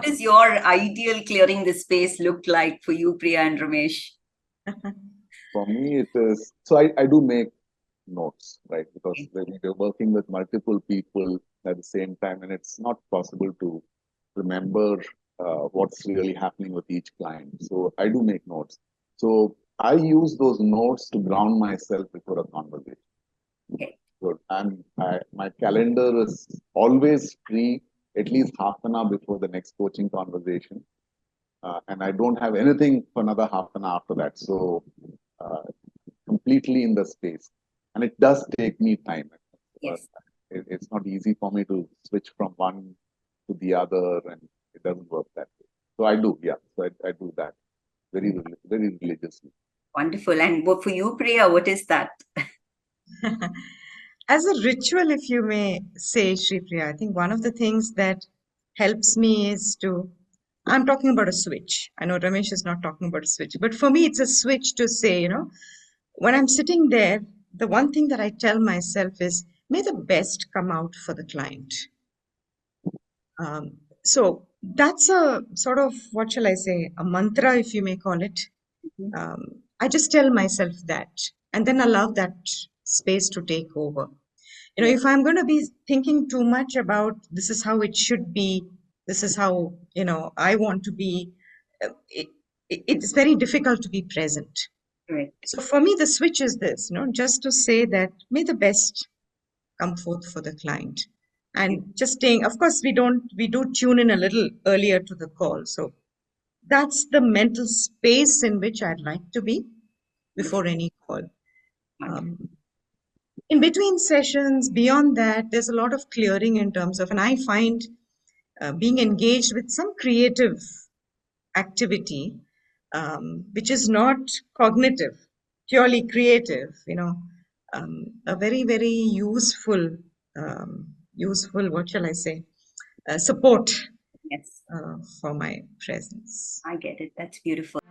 what is your ideal clearing the space look like for you, Priya and Ramesh? For me, it is so I do make notes, right? Because when you're working with multiple people at the same time, and it's not possible to remember what's really happening with each client. So I do make notes. So I use those notes to ground myself before a conversation. Okay. So my calendar is always free at least half an hour before the next coaching conversation. And I don't have anything for another half an hour after that. So uh, completely in the space. And it does take me time. Yes. It's not easy for me to switch from one to the other, and it doesn't work that way. So I do, yeah. So I do that very religiously. Wonderful. And for you, Priya, what is that? As a ritual, if you may say, Shri Priya, I think one of the things that helps me is I'm talking about a switch. I know Ramesh is not talking about a switch, but for me, it's a switch to say, when I'm sitting there, the one thing that I tell myself is, may the best come out for the client. So that's a sort of, what shall I say, a mantra, if you may call it. I just tell myself that, and then allow that space to take over. If I'm going to be thinking too much about this is how it should be, this is how, I want to be, it's very difficult to be present. Right. So for me, the switch is this, just to say that may the best come forth for the client. And just staying, of course, we do tune in a little earlier to the call. So that's the mental space in which I'd like to be before any call. In between sessions, beyond that, there's a lot of clearing in terms of, and I find being engaged with some creative activity, which is not cognitive, purely creative, a very, very useful, what shall I say, support Yes. for my presence. I get it. That's beautiful.